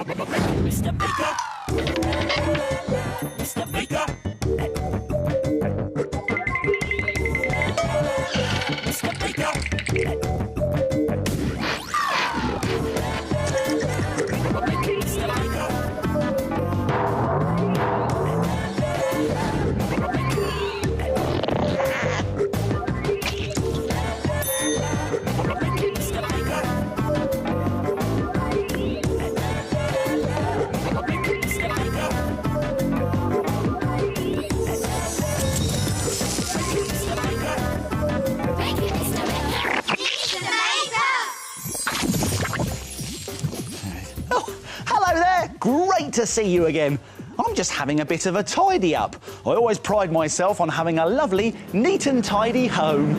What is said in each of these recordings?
Mr. Baker. Mr. Baker. Mr. Baker. Great to see you again. I'm just having a bit of a tidy up. I always pride myself on having a lovely, neat and tidy home.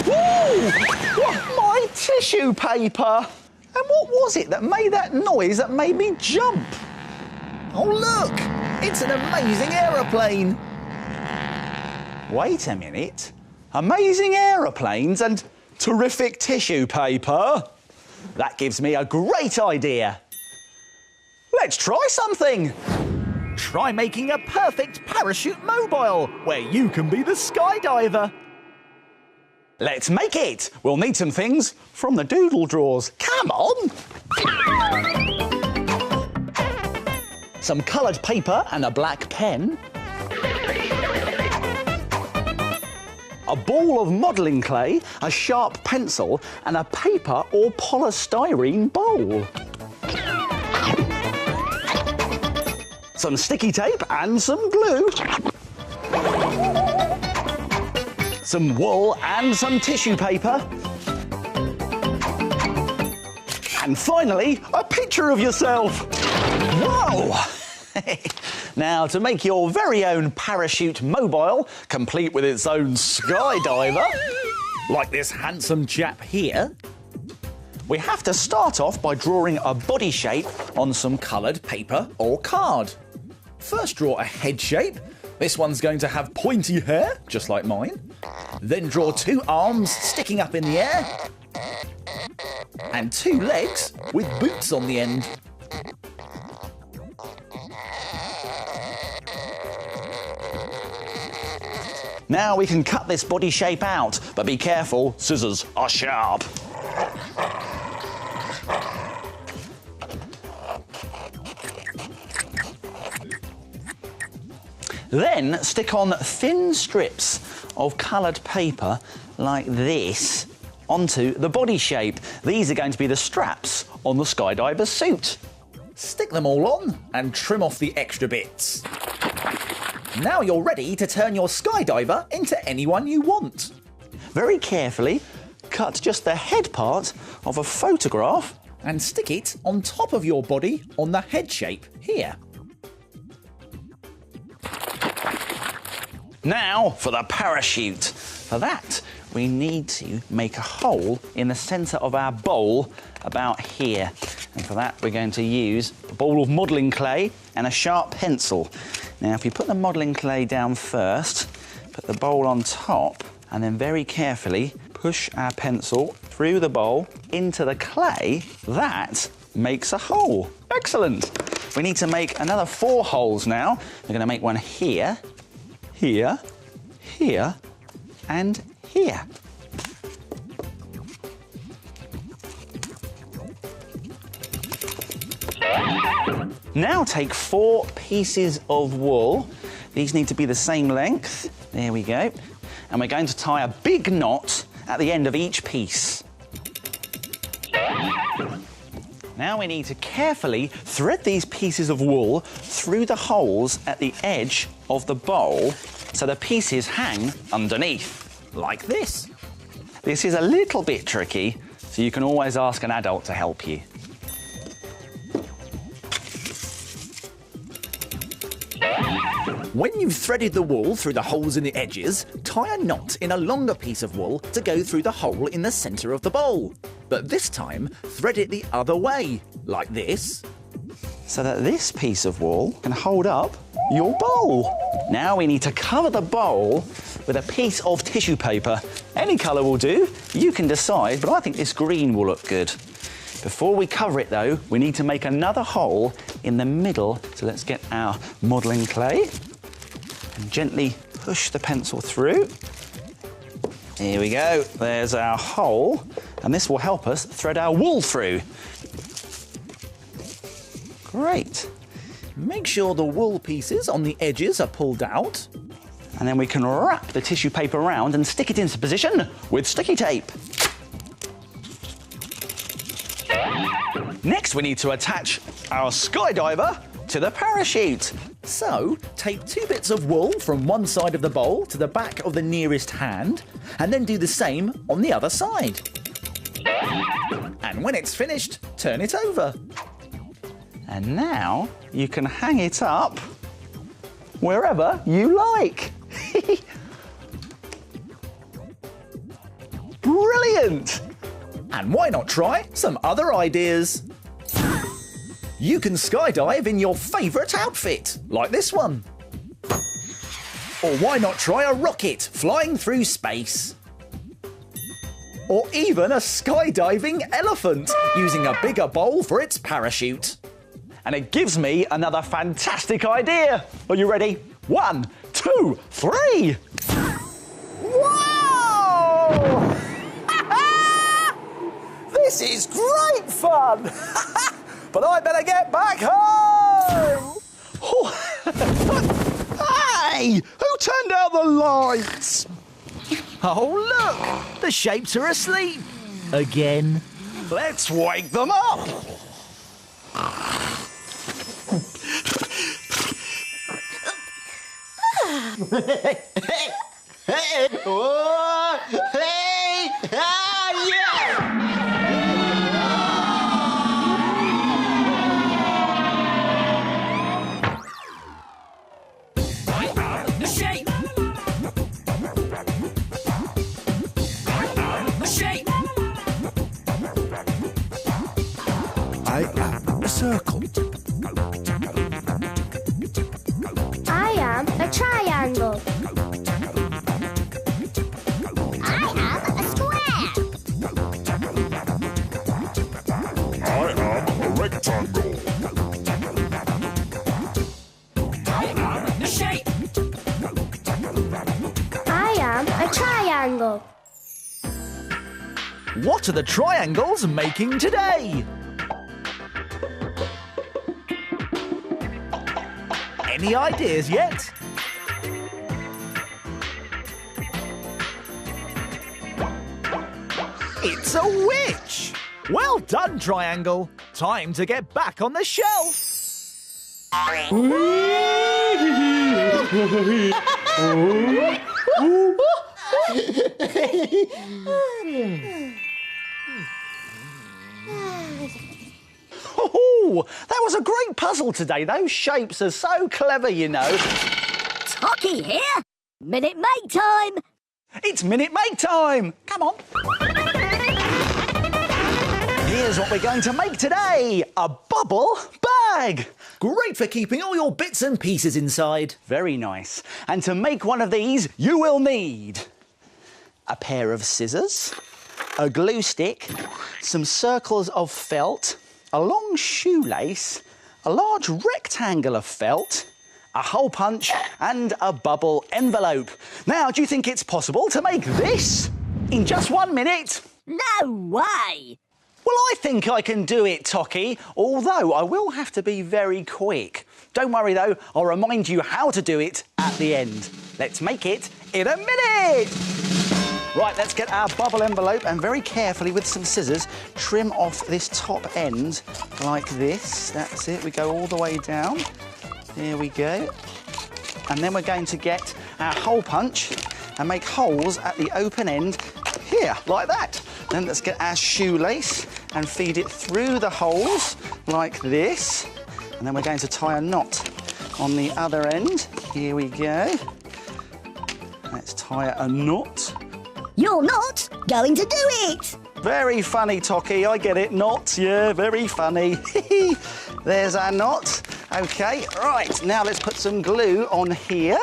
Woo! My tissue paper! And what was it that made that noise that made me jump? Oh, look! It's an amazing aeroplane. Wait a minute. Amazing aeroplanes and terrific tissue paper? That gives me a great idea. Let's try something! Try making a perfect parachute mobile, where you can be the skydiver. Let's make it! We'll need some things from the doodle drawers. Come on! Some coloured paper and a black pen. A ball of modelling clay, a sharp pencil and a paper or polystyrene bowl. Some sticky tape and some glue. Some wool and some tissue paper. And finally, a picture of yourself. Whoa! Now, to make your very own parachute mobile, complete with its own skydiver, like this handsome chap here, we have to start off by drawing a body shape on some coloured paper or card. First, draw a head shape. This one's going to have pointy hair, just like mine. Then draw two arms sticking up in the air. And two legs with boots on the end. Now we can cut this body shape out, but be careful, scissors are sharp. Then stick on thin strips of coloured paper like this onto the body shape. These are going to be the straps on the skydiver's suit. Stick them all on and trim off the extra bits. Now you're ready to turn your skydiver into anyone you want. Very carefully, cut just the head part of a photograph and stick it on top of your body on the head shape here. Now for the parachute. For that, we need to make a hole in the centre of our bowl about here. And for that, we're going to use a bowl of modelling clay and a sharp pencil. Now, if we put the modelling clay down first, put the bowl on top, and then very carefully push our pencil through the bowl into the clay, that makes a hole. Excellent. We need to make another 4 holes now. We're going to make one here, here, here, and here. Now take 4 pieces of wool. These need to be the same length. There we go. And we're going to tie a big knot at the end of each piece. Now we need to carefully thread these pieces of wool through the holes at the edge of the bowl so the pieces hang underneath, like this. This is a little bit tricky, so you can always ask an adult to help you. When you've threaded the wool through the holes in the edges, tie a knot in a longer piece of wool to go through the hole in the centre of the bowl. But this time, thread it the other way, like this, so that this piece of wool can hold up your bowl. Now we need to cover the bowl with a piece of tissue paper. Any colour will do, you can decide, but I think this green will look good. Before we cover it though, we need to make another hole in the middle. So let's get our modelling clay and gently push the pencil through. Here we go, there's our hole, and this will help us thread our wool through. Great. Make sure the wool pieces on the edges are pulled out. And then we can wrap the tissue paper around and stick it into position with sticky tape. Next, we need to attach our skydiver to the parachute. So, take 2 bits of wool from one side of the bowl to the back of the nearest hand, and then do the same on the other side. And when it's finished, turn it over. And now you can hang it up wherever you like. Brilliant! And why not try some other ideas? You can skydive in your favourite outfit, like this one. Or why not try a rocket flying through space? Or even a skydiving elephant using a bigger bowl for its parachute. And it gives me another fantastic idea. Are you ready? 1, 2, 3. Whoa! This is great fun! But I better get back home! Hey! Who turned out the lights? Oh, look! The shapes are asleep. Again. Let's wake them up. The shape. The shape. I am a circle. I am a triangle. I am a square. I am a rectangle. The shape. I am a triangle. What are the triangles making today? Any ideas yet? It's a witch! Well done, Triangle. Time to get back on the shelf. Oh, that was a great puzzle today. Those shapes are so clever, you know. Tocky here. Minute Make time. It's Minute Make time. Come on. Here's what we're going to make today. A bubble bag. Great for keeping all your bits and pieces inside. Very nice. And to make one of these, you will need a pair of scissors, a glue stick, some circles of felt, a long shoelace, a large rectangle of felt, a hole punch and a bubble envelope. Now, do you think it's possible to make this in just 1 minute? No way. Well, I think I can do it, Tocky, although I will have to be very quick. Don't worry, though, I'll remind you how to do it at the end. Let's make it in a minute! Right, let's get our bubble envelope and very carefully with some scissors trim off this top end like this. That's it, we go all the way down. There we go. And then we're going to get our hole punch and make holes at the open end here, like that. Then let's get our shoelace and feed it through the holes like this. And then we're going to tie a knot on the other end. Here we go. Let's tie a knot. You're not going to do it. Very funny, Tocky, I get it. Knot, yeah, very funny. There's our knot. OK, right, now let's put some glue on here.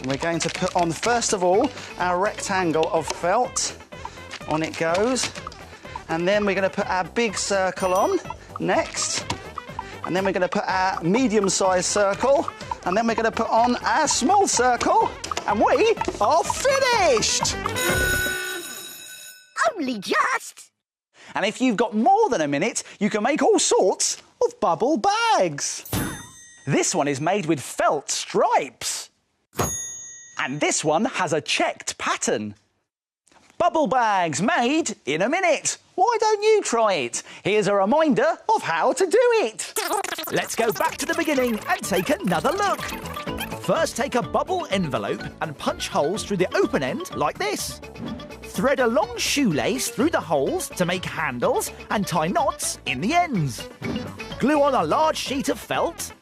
We're going to put on, first of all, our rectangle of felt. On it goes. And then we're going to put our big circle on next. And then we're going to put our medium-sized circle. And then we're going to put on our small circle. And we are finished! Only just. And if you've got more than a minute, you can make all sorts of bubble bags. This one is made with felt stripes. And this one has a checked pattern. Bubble bags made in a minute. Why don't you try it? Here's a reminder of how to do it. Let's go back to the beginning and take another look. First, take a bubble envelope and punch holes through the open end like this. Thread a long shoelace through the holes to make handles and tie knots in the ends. Glue on a large sheet of felt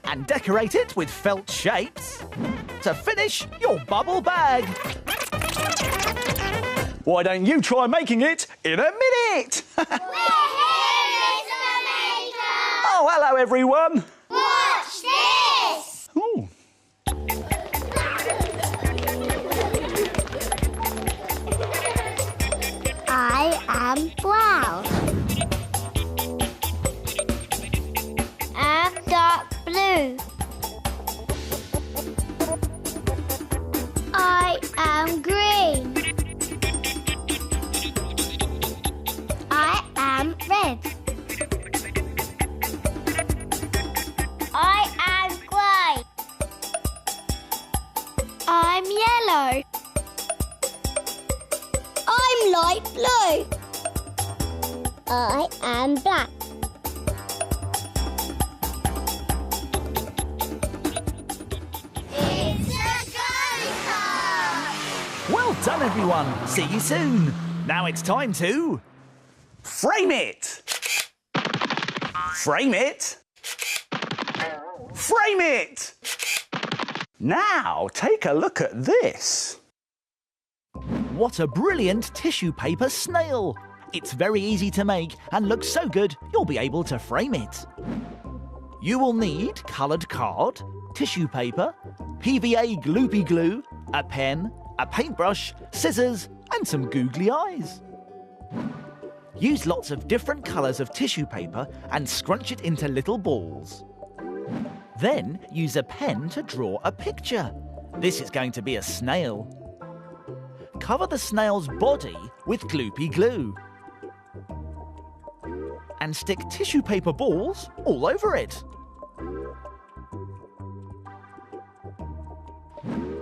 and decorate it with felt shapes to finish your bubble bag. Why don't you try making it in a minute? We're here, Mr. Maker! Oh, hello, everyone. Watch this! Ooh. I am brown. I'm dark blue. I am green. I am red. I am grey. I'm yellow. I'm light blue. I am black. It's a go-kart! Well done, everyone. See you soon. Now it's time to... Frame it. Frame it. Frame it. Now, take a look at this. What a brilliant tissue paper snail! It's very easy to make and looks so good you'll be able to frame it. You will need coloured card, tissue paper, PVA gloopy glue, a pen, a paintbrush, scissors and some googly eyes. Use lots of different colours of tissue paper and scrunch it into little balls. Then use a pen to draw a picture. This is going to be a snail. Cover the snail's body with gloopy glue. And stick tissue paper balls all over it.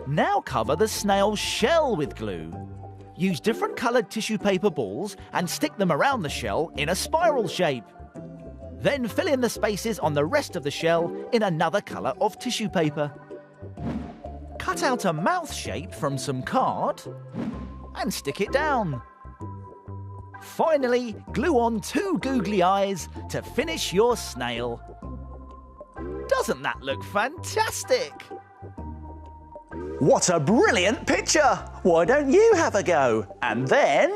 Now cover the snail's shell with glue. Use different coloured tissue paper balls and stick them around the shell in a spiral shape. Then fill in the spaces on the rest of the shell in another colour of tissue paper. Cut out a mouth shape from some card and stick it down. Finally, glue on 2 googly eyes to finish your snail. Doesn't that look fantastic? What a brilliant picture! Why don't you have a go? And then...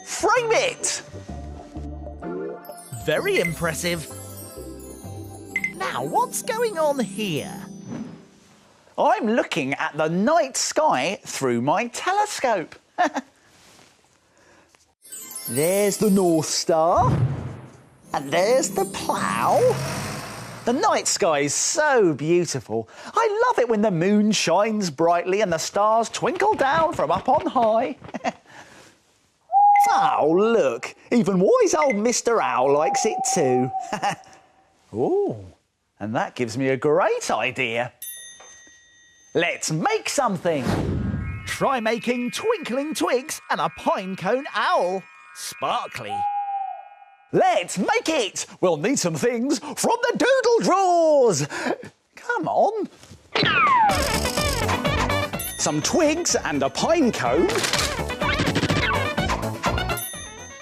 frame it! Very impressive. Now, what's going on here? I'm looking at the night sky through my telescope. There's the North Star. And there's the plough. The night sky is so beautiful. I love it when the moon shines brightly and the stars twinkle down from up on high. Oh, look, even wise old Mr. Owl likes it too. Oh, and that gives me a great idea. Let's make something. Try making twinkling twigs and a pine cone owl. Sparkly. Let's make it. We'll need some things from the doodle drawers. Come on. Some twigs and a pine cone.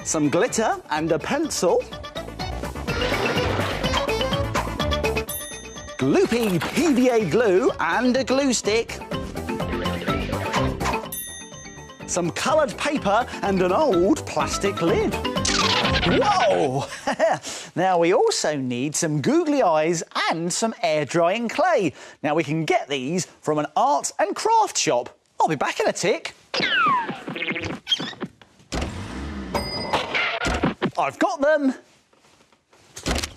Some glitter and a pencil. Gloopy PVA glue and a glue stick. Some coloured paper and an old plastic lid. Whoa! Now we also need some googly eyes and some air drying clay. Now we can get these from an art and craft shop. I'll be back in a tick. I've got them.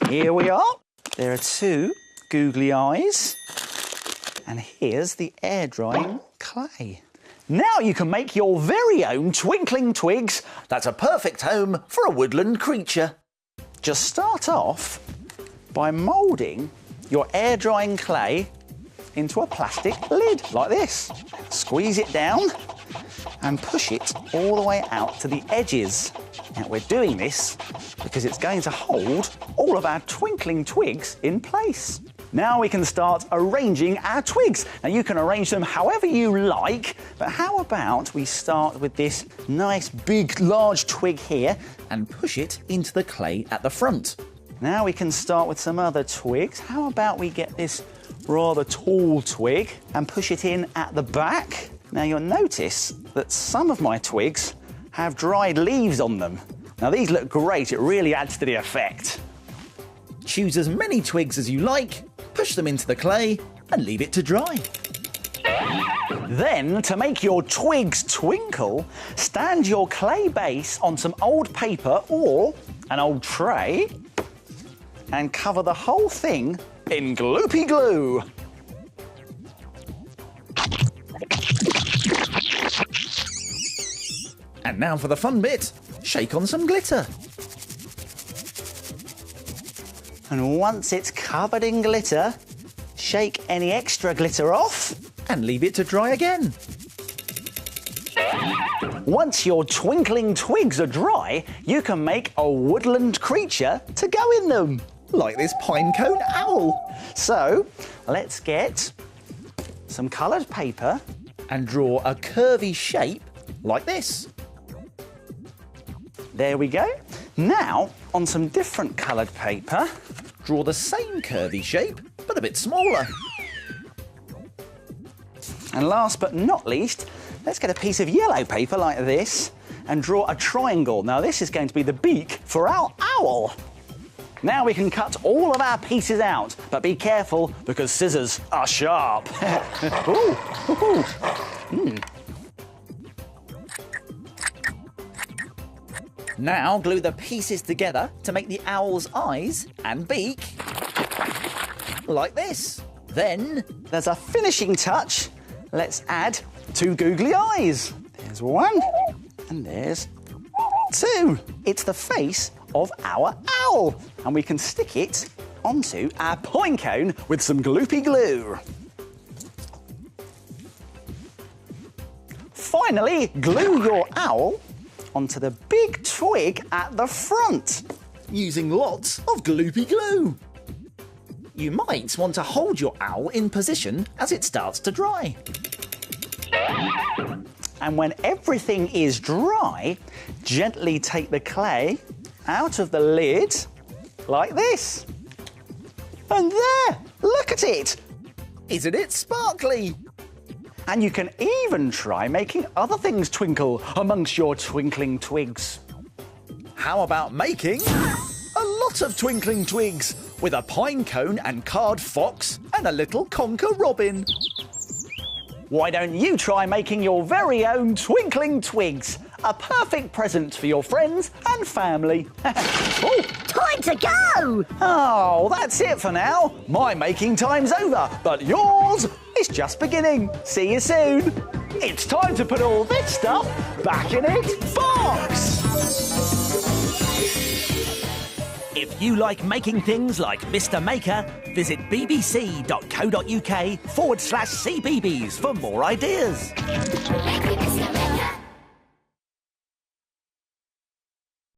Here we are. There are 2 googly eyes. And here's the air drying clay. Now you can make your very own twinkling twigs. That's a perfect home for a woodland creature. Just start off by moulding your air drying clay into a plastic lid like this. Squeeze it down and push it all the way out to the edges. Now we're doing this because it's going to hold all of our twinkling twigs in place. Now we can start arranging our twigs. Now you can arrange them however you like, but how about we start with this nice big large twig here And push it into the clay at the front. Now we can start with some other twigs. How about we get this rather tall twig and push it in at the back? Now you'll notice that some of my twigs have dried leaves on them. Now these look great, it really adds to the effect. Choose as many twigs as you like, push them into the clay and leave it to dry. Then, to make your twigs twinkle, stand your clay base on some old paper or an old tray and cover the whole thing in gloopy glue. And now for the fun bit, shake on some glitter. And once it's covered in glitter, shake any extra glitter off. And leave it to dry again. Once your twinkling twigs are dry, you can make a woodland creature to go in them. Like this pinecone owl. So, let's get some coloured paper. And draw a curvy shape like this. There we go. Now, on some different coloured paper. Draw the same curvy shape, but a bit smaller. And last but not least, let's get a piece of yellow paper like this and draw a triangle. Now this is going to be the beak for our owl. Now we can cut all of our pieces out, but be careful because scissors are sharp. Ooh. Ooh. Mm. Now glue the pieces together to make the owl's eyes and beak like this. Then There's a finishing touch. Let's add 2 googly eyes. There's 1 and there's 2. It's the face of our owl, and we can stick it onto our pine cone with some gloopy glue. Finally, glue your owl onto the big twig at the front. using lots of gloopy glue. You might want to hold your owl in position as it starts to dry. And when everything is dry, gently take the clay out of the lid like this. And there, look at it. Isn't it sparkly? And you can even try making other things twinkle amongst your twinkling twigs. How about making a lot of twinkling twigs with a pine cone and card fox and a little conker robin? Why don't you try making your very own twinkling twigs? A perfect present for your friends and family. Oh, Time to go! oh, that's it for now. My making time's over, but yours is just beginning. See you soon. It's time to put all this stuff back in its box. If you like making things like Mr. Maker, visit bbc.co.uk/CBeebies for more ideas. Thank you, Mr.